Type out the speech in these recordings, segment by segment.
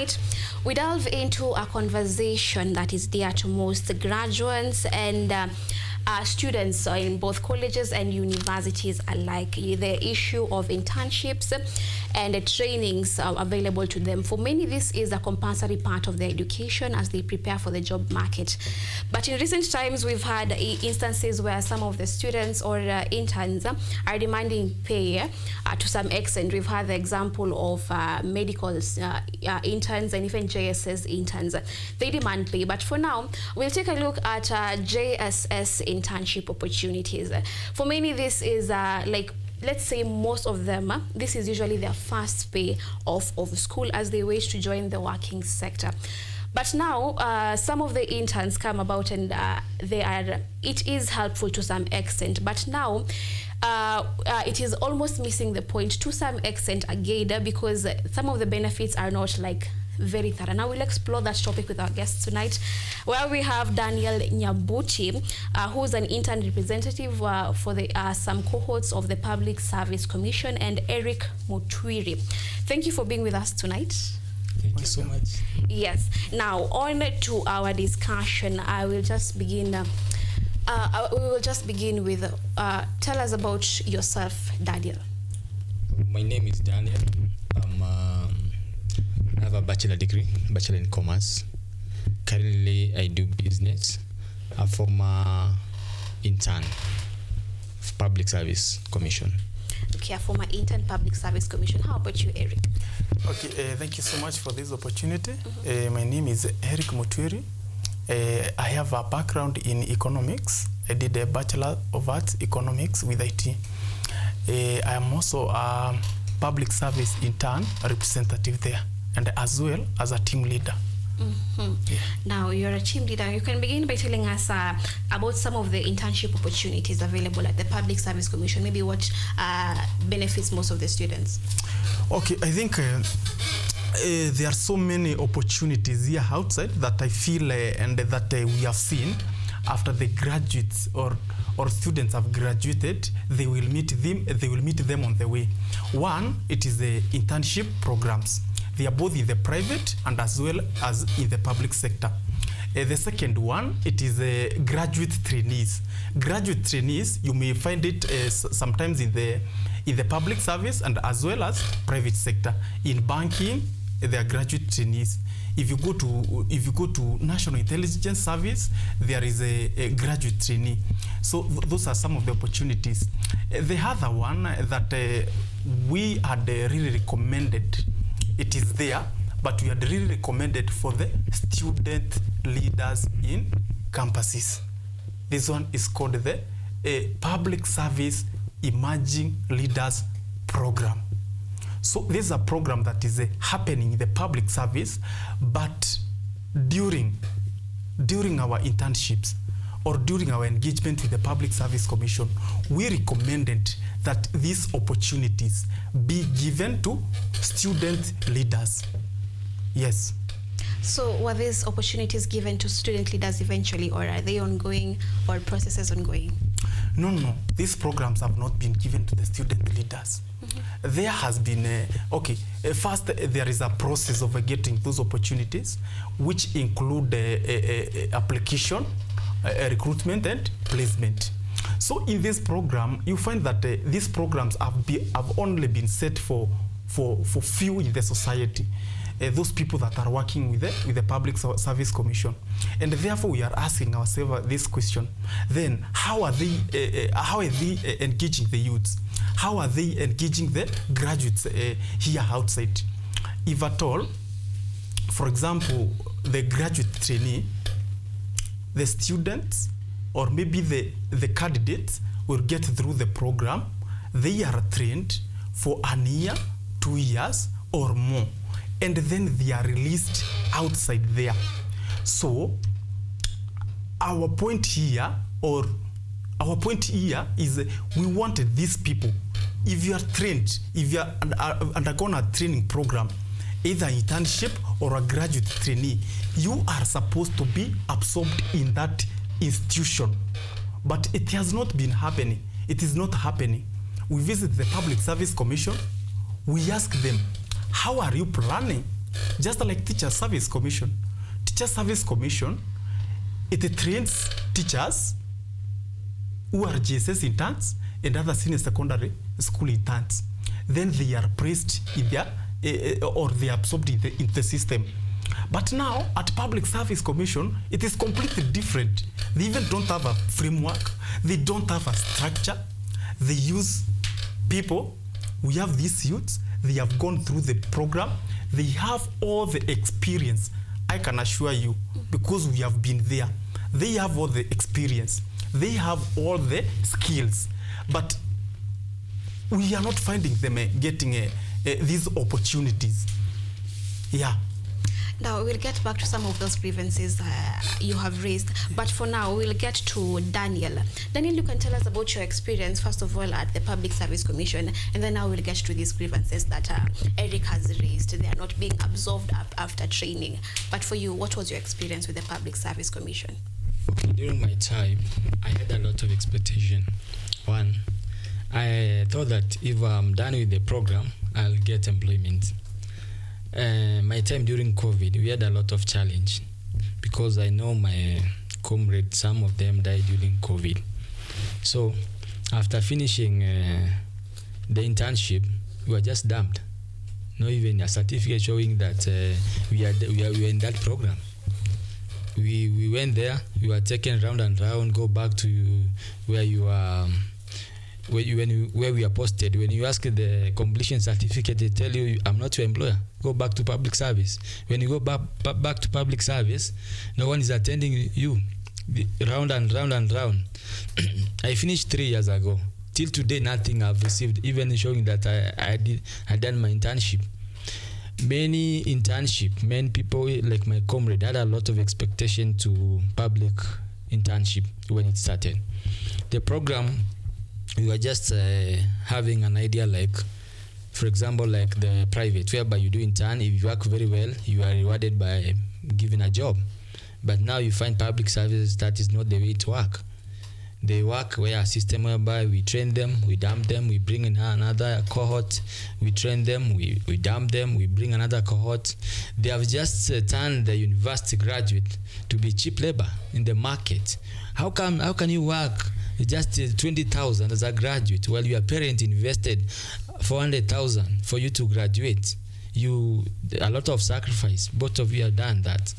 tonight we delve into a conversation that is dear to most graduates and students in both colleges and universities alike, the issue of internships and trainings available to them. For many, this is a compulsory part of their education as they prepare for the job market. But in recent times, we've had instances where some of the students or interns are demanding pay to some extent. We've had the example of medical interns and even JSS interns. They demand pay. But for now, we'll take a look at JSS internship opportunities. For many, this is like, let's say most of them, this is usually their first pay off of school as they wish to join the working sector. But now, some of the interns come about and it is helpful to some extent. But now, it is almost missing the point to some extent again, because some of the benefits are not like very thorough. Now we'll explore that topic with our guests tonight, where we have Daniel Nyabuti, who's an intern representative for the some cohorts of the Public Service Commission, and Eric Mutwiri. Thank you for being with us tonight. Thank you so much. Yes. Now on to our discussion. I will just begin. We will just begin with tell us about yourself, Daniel. My name is Daniel. I have a bachelor degree, bachelor in commerce. Currently, I do business. A former intern, Public Service Commission. Okay, a former intern, Public Service Commission. How about you, Eric? Okay, thank you so much for this opportunity. My name is Eric Mutwiri. I have a background in economics. I did a Bachelor of Arts Economics with IT. I am also a public service intern representative there, and as well as a team leader. Yeah. Now you're a team leader. You can begin by telling us about some of the internship opportunities available at the Public Service Commission. Maybe what benefits most of the students. Okay, I think there are so many opportunities here outside that I feel and that we have seen after the graduates or students have graduated, they will meet them on the way. One, it is the internship programs. They are both in the private and as well as in the public sector. The second one, it is graduate trainees. Graduate trainees, you may find it sometimes in the public service and as well as private sector. In banking, they are graduate trainees. If you go to National Intelligence Service, there is a graduate trainee. So those are some of the opportunities. The other one that we had really recommended, it is there, but we had really recommended for the student leaders in campuses. This one is called the Public Service Emerging Leaders Program. So this is a program that is happening in the public service, but during our internships or during our engagement with the Public Service Commission, we recommended that these opportunities be given to student leaders. Yes. So were these opportunities given to student leaders eventually, or are they ongoing, or processes ongoing? No. These programs have not been given to the student leaders. There has been, first there is a process of getting those opportunities, which include application, recruitment and placement. So in this program, you find that these programs have only been set for few in the society. Those people that are working with the Public Service Commission. And therefore we are asking ourselves this question. Then how are they engaging the youths? How are they engaging the graduates here outside? If at all, for example, the graduate trainee, the students or maybe the candidates will get through the program. They are trained for an year, 2 years or more. And then they are released outside there. So our point here is we wanted these people. If you are trained, if you are undergone a training program, either internship or a graduate trainee, you are supposed to be absorbed in that institution. But it has not been happening. It is not happening. We visit the Public Service Commission. We ask them, how are you planning Just like Teacher Service Commission. Teacher Service Commission, it trains teachers who are GSS interns and other senior secondary school interns. Then they are placed in their, or they are absorbed in the system. But now, at Public Service Commission, it is completely different. They even don't have a framework. They don't have a structure. They use people. We have these youths. They have gone through the program. They have all the experience. I can assure you, because we have been there. They have all the experience. They have all the skills. But we are not finding them getting these opportunities. Yeah. Now, we'll get back to some of those grievances you have raised. But for now, we'll get to Daniel. Daniel, you can tell us about your experience, first of all, at the Public Service Commission, and then now we'll get to these grievances that Eric has raised. They are not being absorbed up after training. But for you, what was your experience with the Public Service Commission? Okay, during my time, I had a lot of expectation. One, I thought that if I'm done with the program, I'll get employment. My time during COVID, we had a lot of challenge because I know my comrades, some of them died during COVID. So after finishing the internship, we were just dumped. Not even a certificate showing that we were in that program. We went there, we were taken round and round, go back to where you are. Where we are posted. When you ask the completion certificate, they tell you, I'm not your employer, go back to public service. When you go back to public service, no one is attending you, round and round and round. I finished 3 years ago. Till today, nothing I've received, even showing that I done my internship. Many people like my comrade had a lot of expectation to public internship when it started. The program, we were just having an idea, like, for example, like the private, whereby you do intern. If you work very well, you are rewarded by given a job. But now you find public services, that is not the way to work. They work where a system whereby we train them, we dump them, we bring in another cohort, we train them, we dump them, we bring another cohort. They have just turned the university graduate to be cheap labor in the market. How can you work just 20,000 as a graduate while your parent invested 400,000 for you to graduate? A lot of sacrifice. Both of you have done that.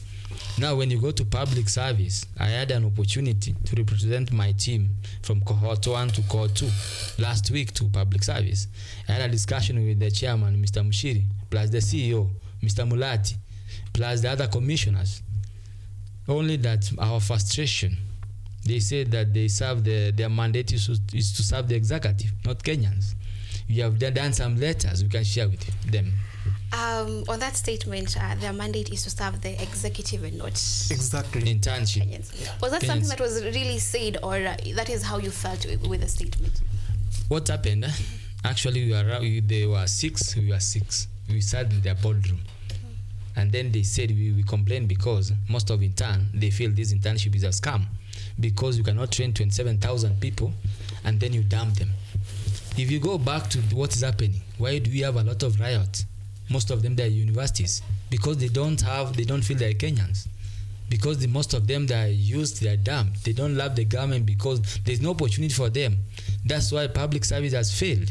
Now, when you go to public service, I had an opportunity to represent my team from cohort 1 to cohort 2 last week to public service. I had a discussion with the chairman, Mr. Mushiri, plus the CEO, Mr. Mulati, plus the other commissioners. Only that our frustration, they said that they serve their mandate is to serve the executive, not Kenyans. We have done some letters we can share with them. On that statement, their mandate is to serve the executive and not exactly internship. Kenyans. Was that something that was really said, or that is how you felt with the statement? What happened? Actually, they were 6. We were 6. We sat in their boardroom. And then they said we complained because most of intern, they feel this internship is a scam because you cannot train 27,000 people and then you dump them. If you go back to what is happening, why do we have a lot of riots? Most of them, they are universities because they don't feel they're Kenyans. Because most of them, they are used, they are dumped. They don't love the government because there's no opportunity for them. That's why public service has failed.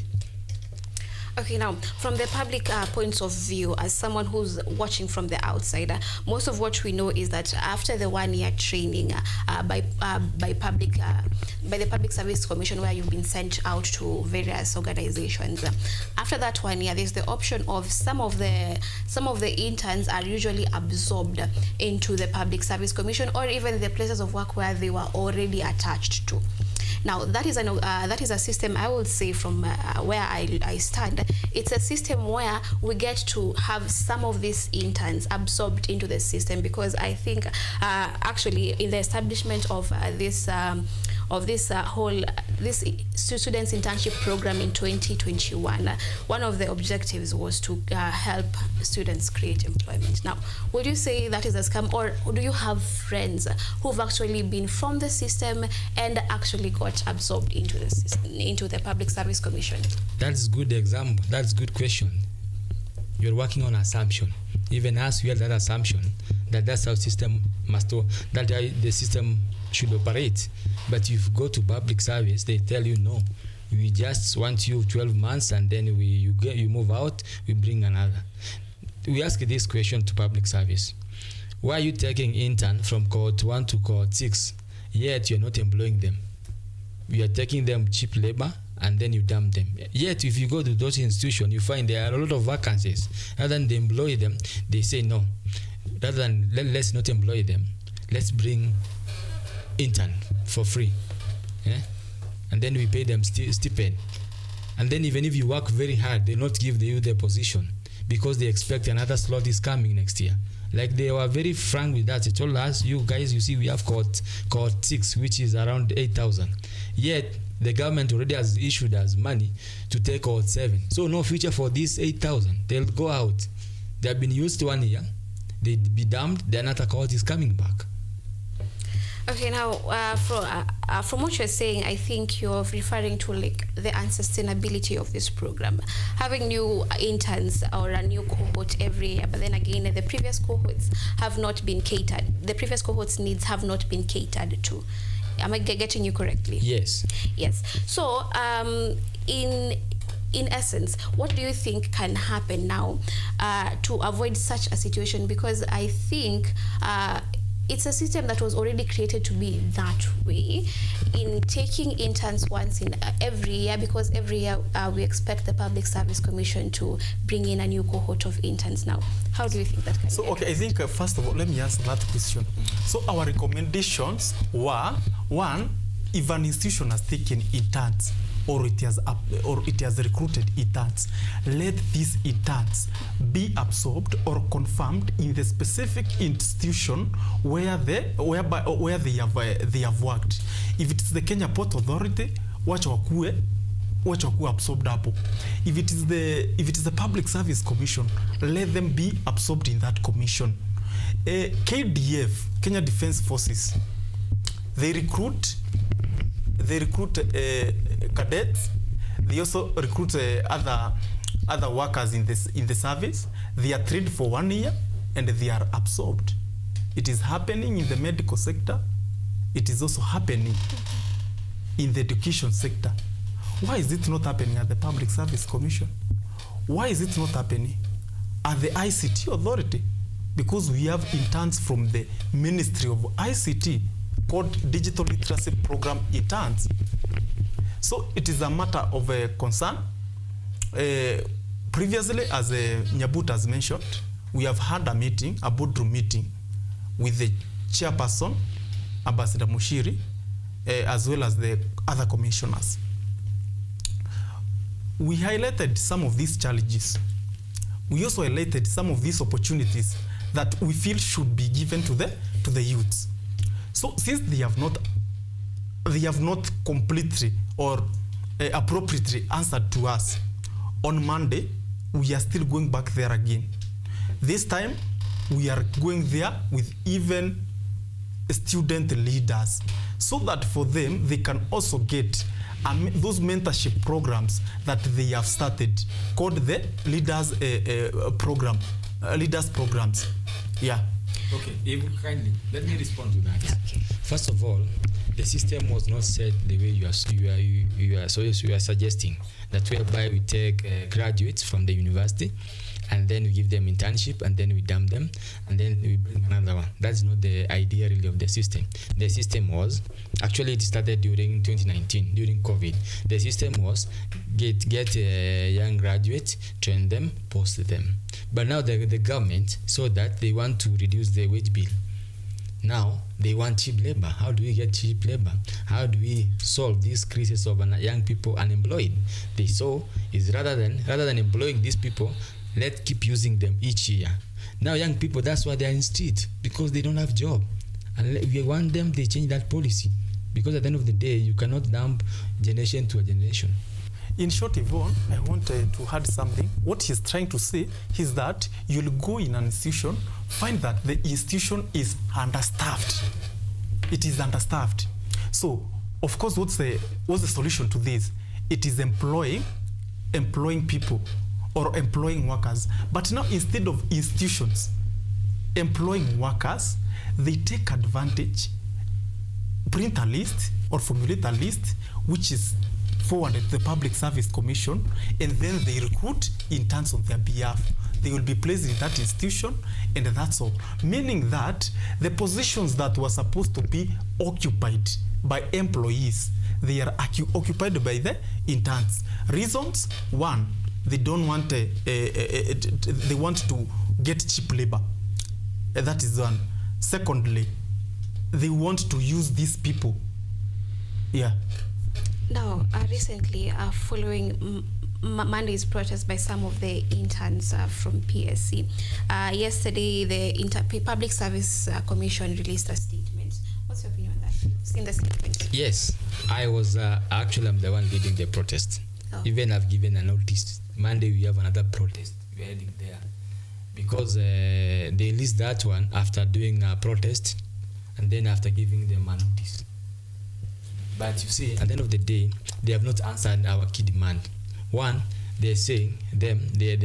Okay, now, from the public points of view, as someone who's watching from the outside, most of what we know is that after the 1-year training by the Public Service Commission, where you've been sent out to various organizations, after that 1 year, there's the option of some of the interns are usually absorbed into the Public Service Commission or even the places of work where they were already attached to. Now, that is a system, I would say, from where I stand. It's a system where we get to have some of these interns absorbed into the system, because I think actually in the establishment of this students internship program in 2021, one of the objectives was to help students create employment. Now, would you say that is a scam, or do you have friends who've actually been from the system and actually got absorbed into the system, into the Public Service Commission? That's good example. That's good question. You're working on assumption. even us, we had that assumption that that's how the system should operate. But if you go to public service, they tell you no. We just want you 12 months and then you move out, we bring another. We ask this question to public service. Why are you taking intern from cohort 1 to cohort 6, yet you're not employing them? You are taking them cheap labor and then you dump them. Yet if you go to those institutions, you find there are a lot of vacancies. Rather than they employ them, they say no. Rather than let's not employ them, let's bring intern for free. Yeah? And then we pay them stipend. And then even if you work very hard, they not give you the position because they expect another slot is coming next year. Like they were very frank with that. They told us, you guys, you see, we have cohort 6, which is around 8,000. Yet the government already has issued us money to take cohort 7. So no future for this 8,000. They'll go out. They have been used 1 year. They'll be dumped. Then another cohort is coming back. Okay, now from what you're saying, I think you're referring to like the unsustainability of this program. Having new interns or a new cohort every year, but then again, the previous cohorts have not been catered. The previous cohorts' needs have not been catered to. Am I getting you correctly? Yes. Yes. So, in essence, what do you think can happen now to avoid such a situation? Because I think it's a system that was already created to be that way, in taking interns once in every year, because every year we expect the Public Service Commission to bring in a new cohort of interns now. How do you think that can So, okay, I think first of all, let me answer that question. So our recommendations were, one, if an institution has taken interns or it has recruited interns, let these interns be absorbed or confirmed in the specific institution where they have worked. If it's the Kenya Port Authority, wacha wakuwe absorbed hapo. If it is the Public Service Commission, let them be absorbed in that commission. KDF, Kenya Defence Forces, they recruit cadets. They also recruit other workers in the service. They are trained for 1 year and they are absorbed. It is happening in the medical sector. It is also happening in the education sector. Why is it not happening at the Public Service Commission? Why is it not happening at the ICT Authority? Because we have interns from the Ministry of ICT called Digital Literacy Program interns. So it is a matter of concern. Previously, as Nyabuti has mentioned, we have had a boardroom meeting with the chairperson, Ambassador Mushiri, as well as the other commissioners. We highlighted some of these challenges. We also highlighted some of these opportunities that we feel should be given to the youths. So since they have not completely or appropriately answered to us, on Monday we are still going back there again. This time we are going there with even student leaders, so that for them they can also get those mentorship programs that they have started, called the leaders programs. Yeah. Okay, kindly let me respond to that. Okay. First of all, the system was not set the way you are suggesting, that whereby we take graduates from the university and then we give them internship and then we dump them and then we bring another one. That's not the idea really of the system. The system was, actually it started during 2019, during COVID. The system was get young graduates, train them, post them. But now the government saw that they want to reduce the wage bill. Now they want cheap labor. How do we get cheap labor? How do we solve these crisis of young people unemployed? They saw is rather than employing these people, let's keep using them each year. Now young people, that's why they're in street, because they don't have job. And we want them, they change that policy. Because at the end of the day, you cannot dump generation to a generation. In short, Yvonne, I wanted to add something. What he's trying to say is that you'll go in an institution, find that the institution is understaffed. It is understaffed. So, of course, what's the solution to this? It is employing people or employing workers. But now instead of institutions employing workers, they take advantage, print a list or formulate a list which is forwarded to the Public Service Commission, and then they recruit interns on their behalf. They will be placed in that institution, and that's all. Meaning that the positions that were supposed to be occupied by employees, they are occupied by the interns. Reasons: one, they don't want they want to get cheap labor. That is one. Secondly, they want to use these people. Yeah. Now, recently, following Monday's protest by some of the interns from PSC, yesterday the Public Service Commission released a statement. What's your opinion on that? You've seen the statement? Yes, I was actually I'm the one leading the protest. Oh. Even I've given a notice. Monday we have another protest. We're heading there because they released that one after doing a protest and then after giving them a notice. But you see, at the end of the day, they have not answered our key demand. One, they're saying their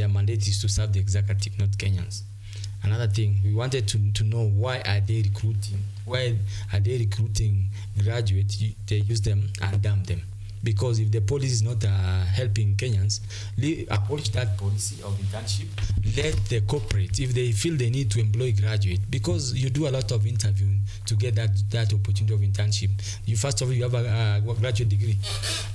mandate is to serve the executive, not Kenyans. Another thing, we wanted to know why are they recruiting? Why are they recruiting graduates? They use them and dump them. Because if the policy is not helping Kenyans, abolish that policy of internship. Let the corporate, if they feel they need to employ graduate, because you do a lot of interviewing to get that opportunity of internship. You first of all, you have a graduate degree,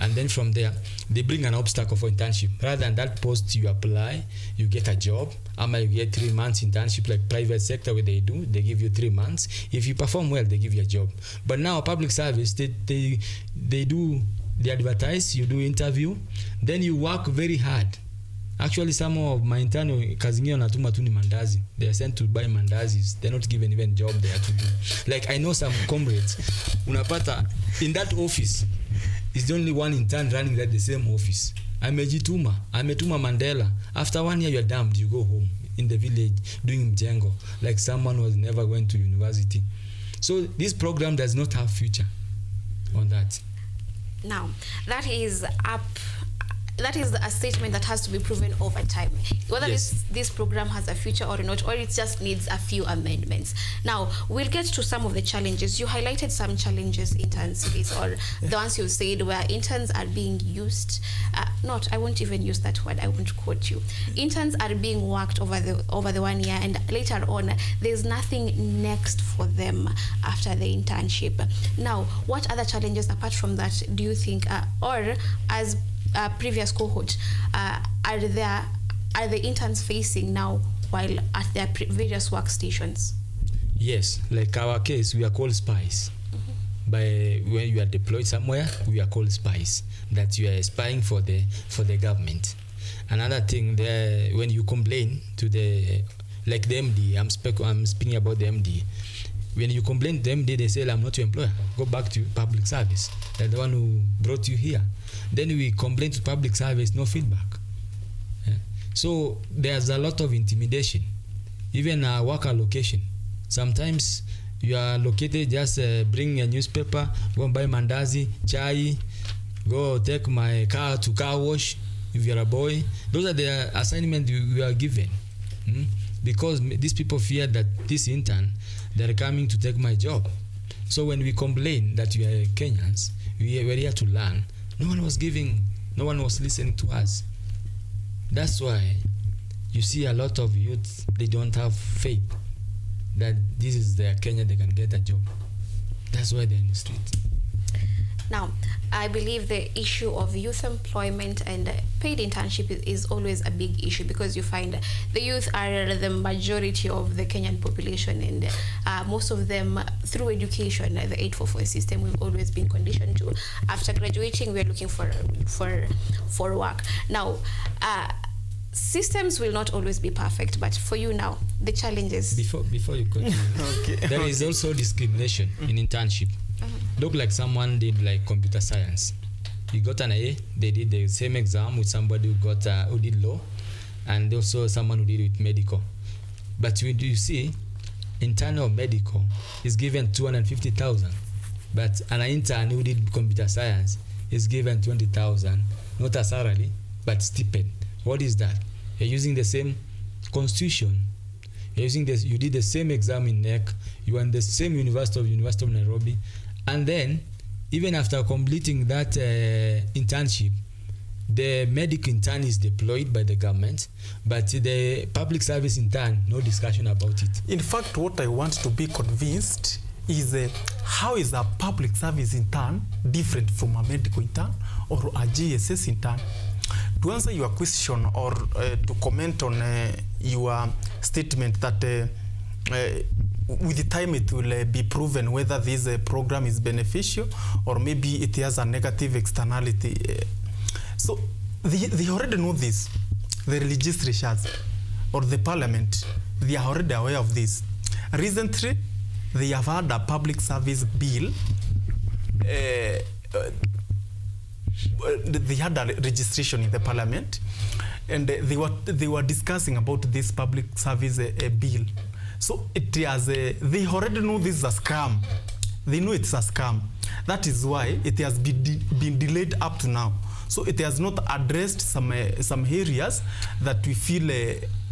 and then from there, they bring an obstacle for internship. Rather than that post you apply, you get a job, you get 3 months internship like private sector where they give you 3 months. If you perform well, they give you a job. But now public service, they advertise, you do interview, then you work very hard. Actually, some of my interns, kazi ngine wanatuma tu ni mandazi. They are sent to buy mandazis. They're not given even job there to do. Like I know some comrades, unapata in that office, it's the only one intern running that the same office. Ametuma Mandela. After 1 year, you're damned. You go home in the village doing mjengo, like someone who was never going to university. So this program does not have future on that. Now, that is a statement that has to be proven over time. Whether yes. this program has a future or not, or it just needs a few amendments. Now, we'll get to some of the challenges. You highlighted some challenges interns face, or the ones you said where interns are being used. I won't even use that word. I won't quote you. Interns are being worked over the 1 year, and later on, there's nothing next for them after the internship. Now, what other challenges apart from that do you think, or as previous cohort, are the interns facing now while at their various workstations? Yes, like our case, we are called spies. By when you are deployed somewhere, we are called spies. That you are spying for the government. Another thing, when you complain to the MD, I'm speaking about the MD. When you complain to the MD, they say, I'm not your employer. Go back to public service. They're the one who brought you here. Then we complain to public service, no feedback. Yeah. So there's a lot of intimidation. Even work allocation. Sometimes you are located, just bring a newspaper, go buy mandazi, chai, go take my car to car wash if you're a boy. Those are the assignments we are given. Because these people fear that this intern, they're coming to take my job. So when we complain that we are Kenyans, we are here to learn, no one was listening to us. That's why you see a lot of youths, they don't have faith that this is their Kenya, they can get a job. That's why they're in the street. Now, I believe the issue of youth employment and paid internship is always a big issue, because you find the youth are the majority of the Kenyan population, and most of them, through education, the 844 system, we've always been conditioned to, after graduating, we're looking for work. Now, systems will not always be perfect, but for you now, the challenges. Before you continue, there is also discrimination in internship. Look like someone did like computer science. You got an A, they did the same exam with somebody who did law, and also someone who did it with medical. But when you see, internal medical is given 250,000, but an intern who did computer science is given 20,000, not a salary, but stipend. What is that? You're using the same constitution. You're using this. You did the same exam in NEC. You are in the same University of Nairobi, and then even after completing that internship, the medical intern is deployed by the government, but the public service intern, no discussion about it. In fact, what I want to be convinced is how is a public service intern different from a medical intern or a GSS intern? To answer your question or to comment on your statement that with the time it will be proven whether this program is beneficial or maybe it has a negative externality. So they already know this. The legislatures or the parliament, they are already aware of this. Recently, they have had a public service bill. They had a registration in the parliament, and they were discussing about this public service bill. So it has they already know this is a scam. They know it's a scam. That is why it has been delayed up to now. So it has not addressed some areas that we feel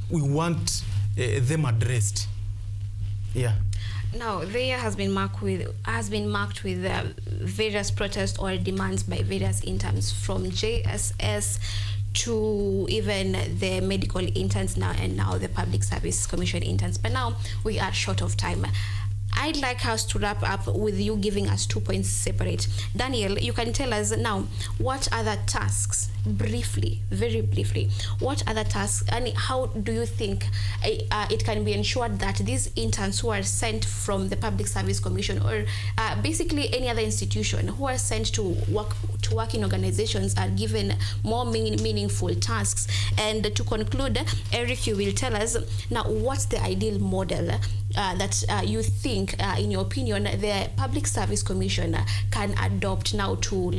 we want them addressed. Yeah. Now, the year has been marked with various protests or demands by various interns, from JSS to even the medical interns now, and now the Public Service Commission interns. But now we are short of time. I'd like us to wrap up with you giving us 2 points separate. Daniel, you can tell us now, what other tasks, briefly, very briefly, what other tasks, and how do you think it can be ensured that these interns who are sent from the Public Service Commission or basically any other institution who are sent to work in organizations are given more meaningful tasks? And to conclude, Eric, you will tell us now what's the ideal model that you think, in your opinion, the Public Service Commission can adopt now to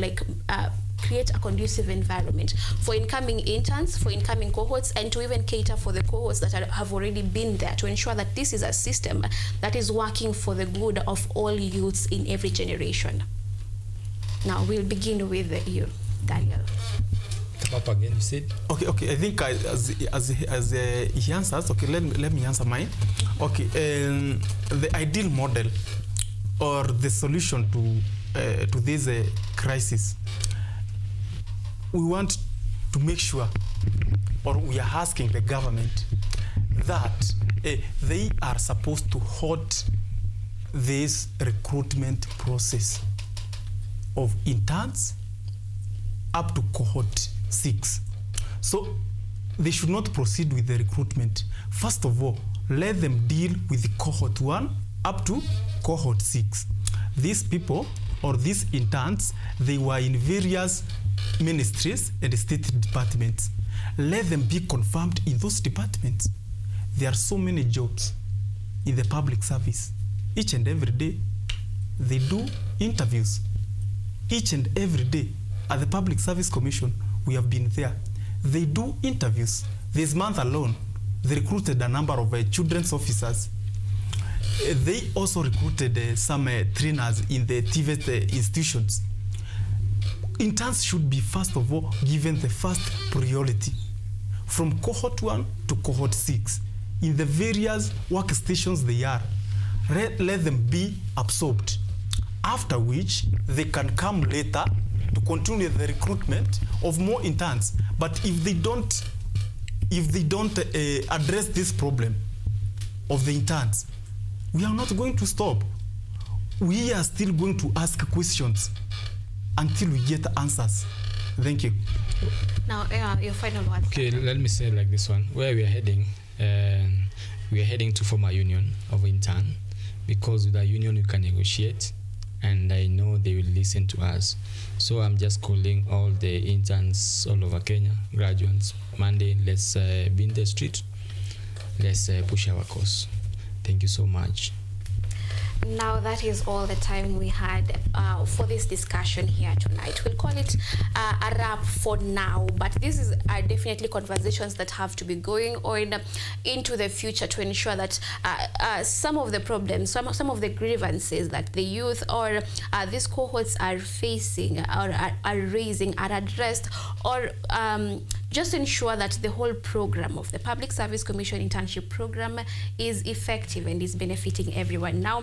create a conducive environment for incoming interns, for incoming cohorts, and to even cater for the cohorts that have already been there, to ensure that this is a system that is working for the good of all youths in every generation. Now we'll begin with you, Daniel. Up again, you said? Okay. I think as he answers, okay, let me answer mine. Okay, the ideal model or the solution to this crisis, we want to make sure, or we are asking the government that they are supposed to halt this recruitment process of interns up to cohort 6. So they should not proceed with the recruitment. First of all, let them deal with the cohort 1 up to cohort 6. These people or these interns, they were in various ministries and state departments. Let them be confirmed in those departments. There are so many jobs in the public service. Each and every day, they do interviews. Each and every day, at the Public Service Commission, we have been there. They do interviews. This month alone, they recruited a number of children's officers. They also recruited some trainers in the TVET institutions. Interns should be, first of all, given the first priority from cohort 1 to cohort 6. In the various workstations they are, let them be absorbed. After which, they can come later to continue the recruitment of more interns. But if they don't address this problem of the interns, we are not going to stop. We are still going to ask questions until we get answers. Thank you. Now, your final words. Okay, let me say like this one. Where we are heading to form a union of intern, because with a union you can negotiate, and I know they will listen to us. So I'm just calling all the interns all over Kenya, graduates, Monday, let's be in the street. Let's push our cause. Thank you so much. Now that is all the time we had for this discussion here tonight. We'll call it a wrap for now, but this is definitely conversations that have to be going on into the future to ensure that some of the problems, some of the grievances that the youth or these cohorts are facing or are raising are addressed, or just ensure that the whole program of the Public Service Commission Internship Program is effective and is benefiting everyone. Now,